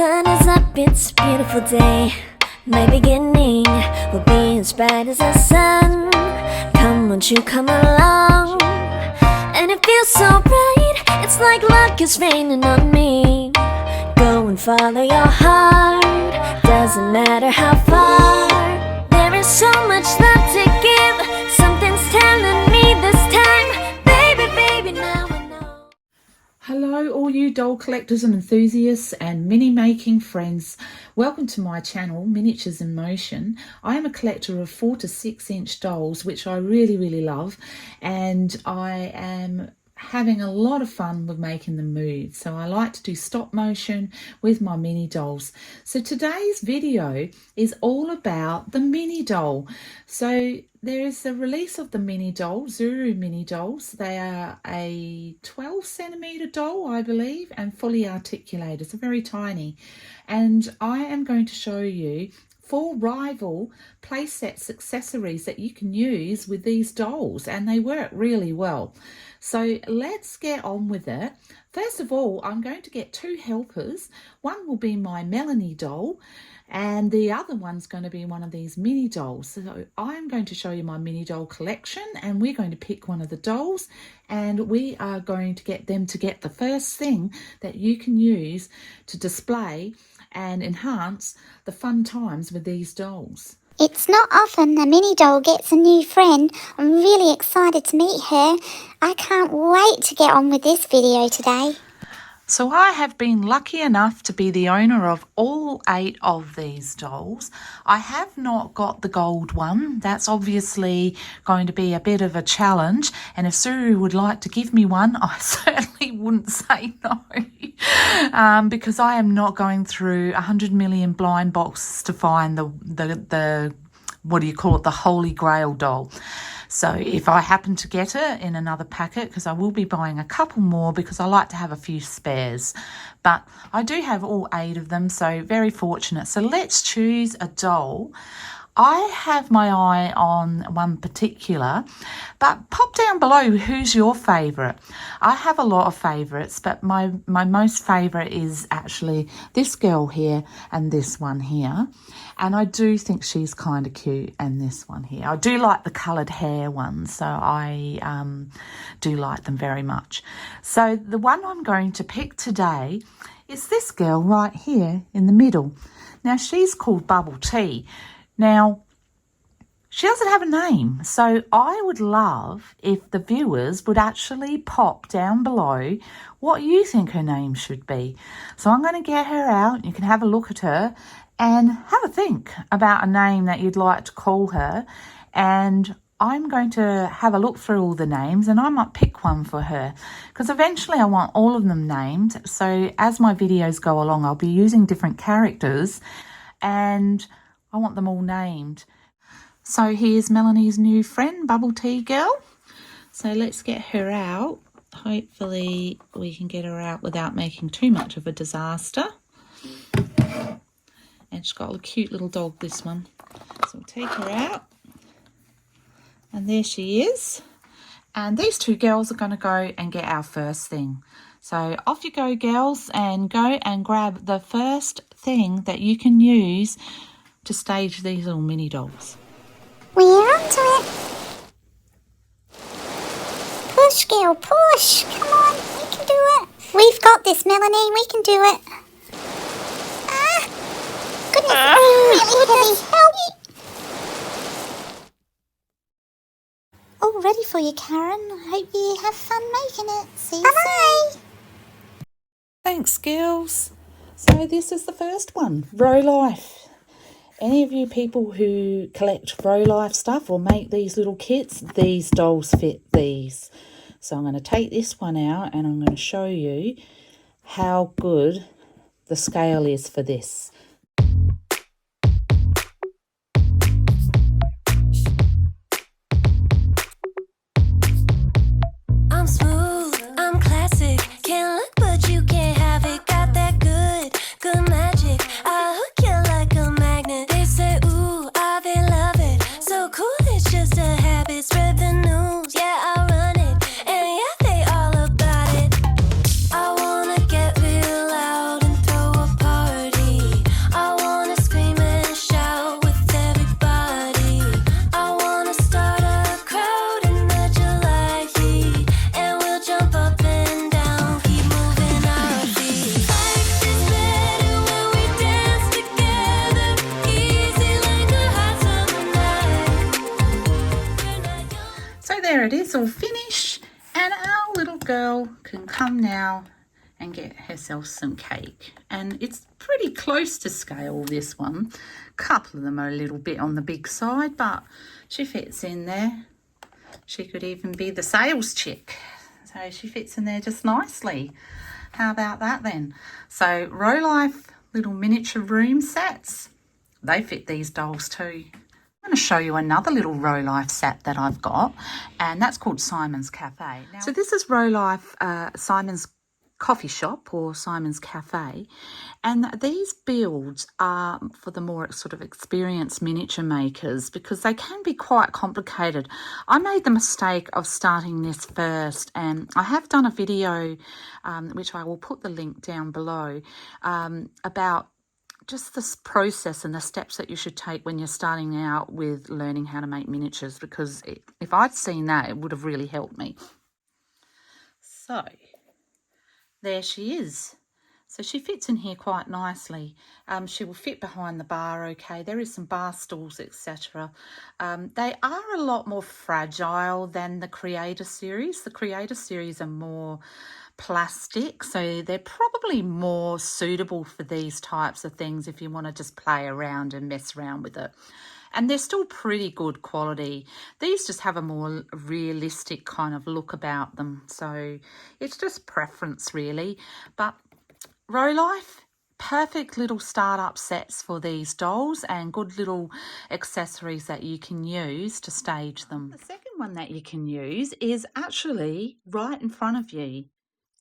sun is up, it's a beautiful day. My beginning will be as bright as the sun. Come, won't you come along? And it feels so bright, it's like luck is raining on me. Go and follow your heart, doesn't matter how far. There is so much love to give, something's telling me this time. Baby, baby, now I know. Hello all you doll collectors and enthusiasts and mini making friends. Welcome to my channel, Miniatures in Motion. I am a collector of 4 to 6 inch dolls, which I really love, and I am having a lot of fun with making them move. So I like to do stop motion with my mini dolls. So today's video is all about the mini doll. So there is the release of the mini doll, Zuru Minnee dolls. They are a 12 centimeter doll, I believe, and fully articulated. So very tiny. And I am going to show you 4 rival playsets accessories that you can use with these dolls, and they work really well. So let's get on with it. First of all, I'm going to get 2 helpers. One will be my Melanie doll, and the other one's going to be one of these mini dolls. So I'm going to show you my mini doll collection, and we're going to pick one of the dolls, and we are going to get them to get the first thing that you can use to display and enhance the fun times with these dolls. It's not often a mini doll gets a new friend. I'm really excited to meet her. I can't wait to get on with this video today. So I have been lucky enough to be the owner of all 8 of these dolls. I have not got the gold one. That's obviously going to be a bit of a challenge. And if Zuru would like to give me one, I certainly wouldn't say no. Because I am not going through 100 million blind boxes to find the what do you call it, the Holy Grail doll. So if I happen to get it in another packet, because I will be buying a couple more because I like to have a few spares. But I do have all 8 of them, so very fortunate. So let's choose a doll. I have my eye on one particular, but pop down below who's your favourite. I have a lot of favourites, but my most favourite is actually this girl here and this one here. And I do think she's kind of cute, and this one here. I do like the coloured hair ones, so I do like them very much. So the one I'm going to pick today is this girl right here in the middle. Now she's called Bubble Tea. Now, she doesn't have a name, so I would love if the viewers would actually pop down below what you think her name should be. So I'm going to get her out. You can have a look at her and have a think about a name that you'd like to call her. And I'm going to have a look through all the names, and I might pick one for her because eventually I want all of them named. So as my videos go along, I'll be using different characters and I want them all named. So here's Melanie's new friend, Bubble Tea Girl. So let's get her out. Hopefully we can get her out without making too much of a disaster. And she's got a cute little dog, this one. So we'll take her out. And there she is. And these 2 girls are going to go and get our first thing. So off you go, girls, and go and grab the first thing that you can use to stage these little mini dolls. We're onto it. Push, girl, push. Come on, we can do it. We've got this, Melanie. We can do it. Goodness, it's really heavy. Help me. All ready for you, Karen. Hope you have fun making it. See you soon. Thanks, girls. So this is the first one, Rolife. Any of you people who collect Rolife stuff or make these little kits, these dolls fit these. So I'm going to take this one out and I'm going to show you how good the scale is for this. I'm smooth, I'm classic. Can't look, but you can't have it. Got that good magic. I hook you like a magnet. They say, ooh, they love it. So cool, it's just a habit. Spread the news, yeah, I run it. And yeah, they all about it. I wanna get real loud and throw a party. is all finished, and our little girl can come now and get herself some cake. And it's pretty close to scale, this one. A couple of them are a little bit on the big side, but she fits in there. She could even be the sales chick. So she fits in there just nicely. How about that then? So Rolife little miniature room sets, they fit these dolls too. I'm going to show you another little Rolife set that I've got, and that's called Simon's Cafe. Now, so this is Rolife Simon's Coffee Shop or Simon's Cafe, and these builds are for the more sort of experienced miniature makers because they can be quite complicated. I made the mistake of starting this first, and I have done a video which I will put the link down below about just this process and the steps that you should take when you're starting out with learning how to make miniatures, because if I'd seen that, it would have really helped me. So there she is. So she fits in here quite nicely. She will fit behind the bar okay. There is some bar stools, etc. They are a lot more fragile than the Creator series. The Creator series are more plastic, so they're probably more suitable for these types of things if you want to just play around and mess around with it. And they're still pretty good quality. These just have a more realistic kind of look about them. So it's just preference really. But Rolife, perfect little startup sets for these dolls and good little accessories that you can use to stage them. The second one that you can use is actually right in front of you,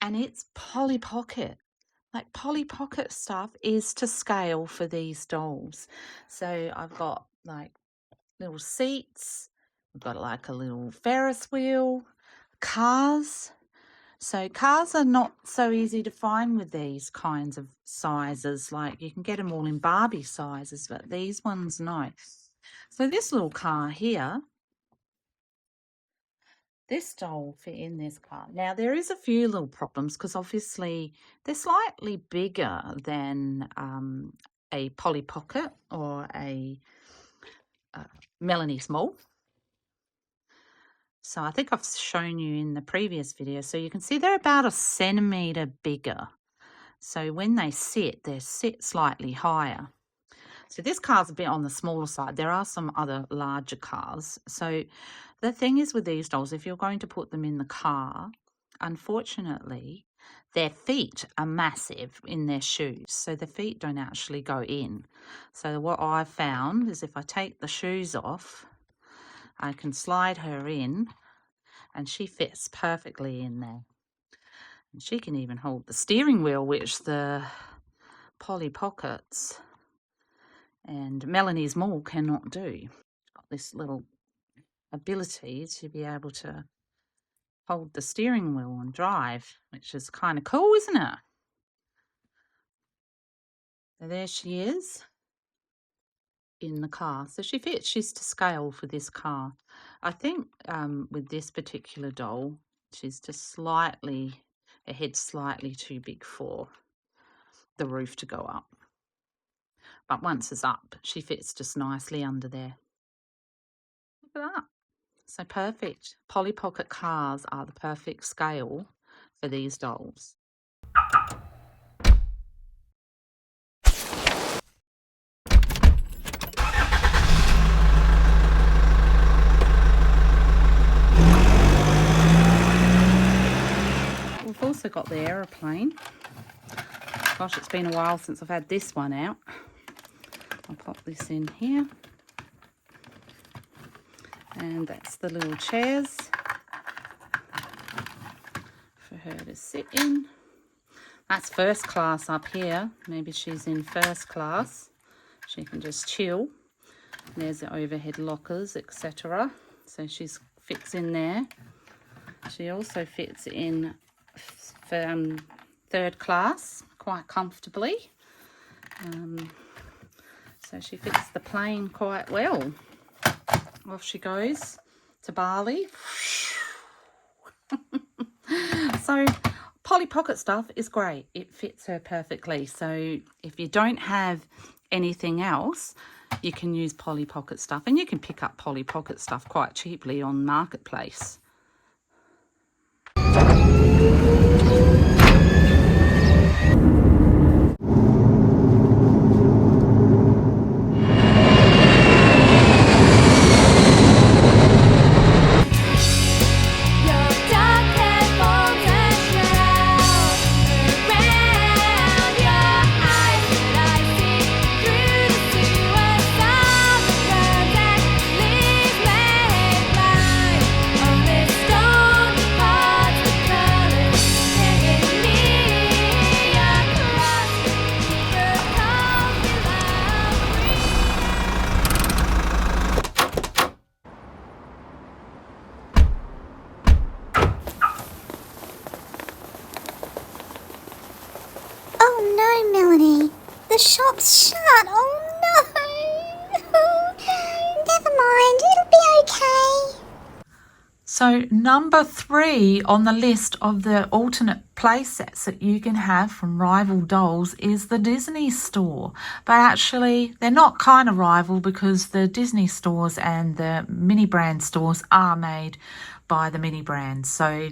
and it's Polly Pocket. Like Polly Pocket stuff is to scale for these dolls. So I've got like little seats, I've got like a little Ferris wheel, cars. So cars are not so easy to find with these kinds of sizes. Like you can get them all in Barbie sizes, but these ones no. So this little car here, this doll will fit in this car. Now there is a few little problems because obviously they're slightly bigger than a Polly Pocket or a Melanie Small. So I think I've shown you in the previous video. So you can see they're about 1 centimetre bigger. So when they sit, they sit slightly higher. So this car's a bit on the smaller side. There are some other larger cars. So the thing is with these dolls, if you're going to put them in the car, unfortunately, their feet are massive in their shoes. So the feet don't actually go in. So what I've found is if I take the shoes off, I can slide her in and she fits perfectly in there. And she can even hold the steering wheel, which the Polly Pockets and Melanie's Mall cannot do. She's got this little ability to be able to hold the steering wheel and drive, which is kind of cool, isn't it? So there she is in the car. So she fits, she's to scale for this car. I think with this particular doll, she's just slightly, her head's slightly too big for the roof to go up. But once it's up, she fits just nicely under there. Look at that. So perfect. Polly Pocket cars are the perfect scale for these dolls. We've also got the aeroplane. Gosh, it's been a while since I've had this one out. I'll pop this in here. And that's the little chairs for her to sit in. That's first class up here. Maybe she's in first class. She can just chill. There's the overhead lockers, etc. So she fits in there. She also fits in third class quite comfortably. So she fits the plane quite well. Off she goes to Bali. So Polly Pocket stuff is great. It fits her perfectly. So if you don't have anything else, you can use Polly Pocket stuff, and you can pick up Polly Pocket stuff quite cheaply on Marketplace. shop's shut. Oh no. Never mind, it'll be okay. So number 3 on the list of the alternate play sets that you can have from rival dolls is the Disney store. But actually they're not kind of rival, because the Disney stores and the Minnie brand stores are made by the Minnie brand. So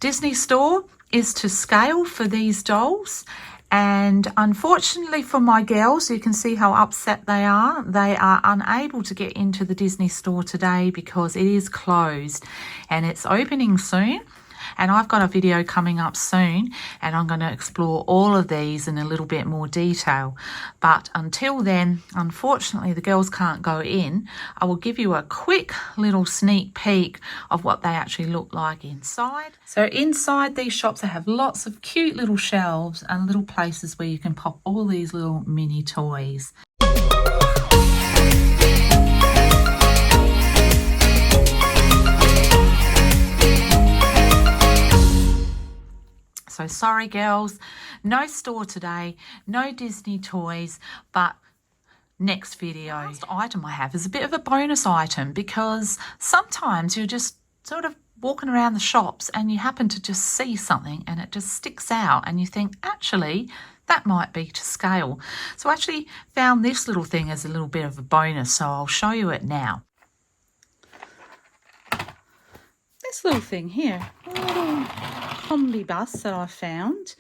Disney store is to scale for these dolls. And unfortunately for my girls, you can see how upset they are. They are unable to get into the Disney store today because it is closed, and it's opening soon. And I've got a video coming up soon, and I'm going to explore all of these in a little bit more detail. But until then, unfortunately, the girls can't go in. I will give you a quick little sneak peek of what they actually look like inside. So inside these shops, they have lots of cute little shelves and little places where you can pop all these little mini toys. So sorry girls, no store today, no Disney toys, but next video. The last item I have is a bit of a bonus item, because sometimes you're just sort of walking around the shops and you happen to just see something and it just sticks out and you think, actually, that might be to scale. So I actually found this little thing as a little bit of a bonus, so I'll show you it now. This little thing here, a little combi bus that I found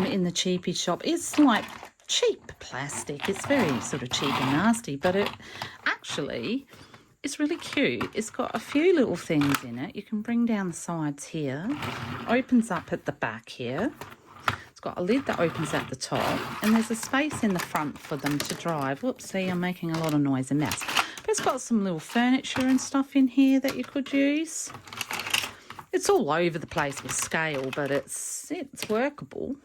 in the cheapie shop. It's like cheap plastic. It's very sort of cheap and nasty, but it actually is really cute. It's got a few little things in it. You can bring down the sides here. Opens up at the back here. It's got a lid that opens at the top, and there's a space in the front for them to drive. Whoops, see, I'm making a lot of noise and mess. But it's got some little furniture and stuff in here that you could use. It's all over the place with scale, but it's workable.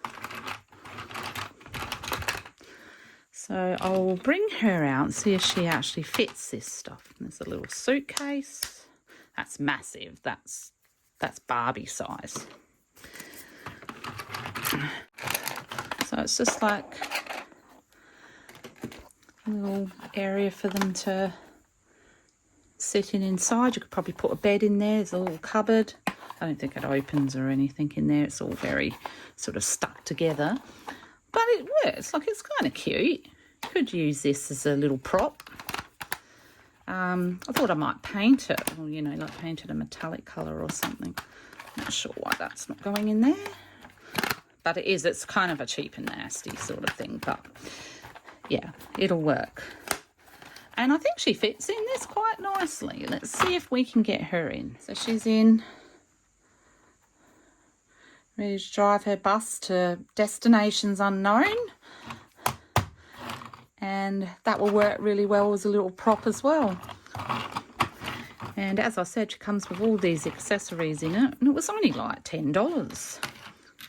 So I'll bring her out and see if she actually fits this stuff. There's a little suitcase. That's massive. That's Barbie size. So it's just like a little area for them to sit in inside. You could probably put a bed in there. There's a little cupboard. I don't think it opens or anything in there. It's all very sort of stuck together. But it works. Like, it's kind of cute. Could use this as a little prop. I thought I might paint it. Or, you know, like paint it a metallic colour or something. Not sure why that's not going in there. But it is. It's kind of a cheap and nasty sort of thing. But, yeah, it'll work. And I think she fits in this quite nicely. Let's see if we can get her in. So she's in. Ready to drive her bus to destinations unknown. And that will work really well as a little prop as well. And as I said, she comes with all these accessories in it. And it was only like $10.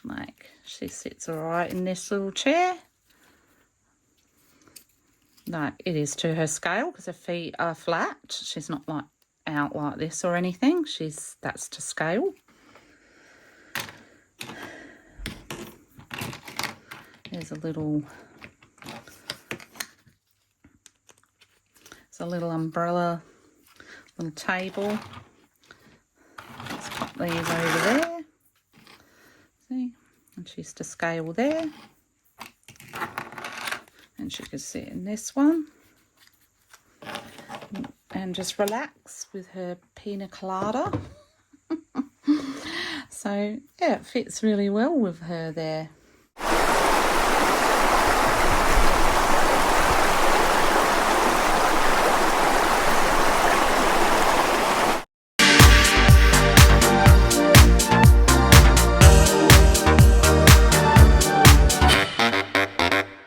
Like, she sits all right in this little chair. Like, it is to her scale because her feet are flat. She's not like out like this or anything. That's to scale. There's a little umbrella, little table. Let's pop these over there. See? And she's to scale there. And she can sit in this one. And just relax with her pina colada. So, yeah, it fits really well with her there.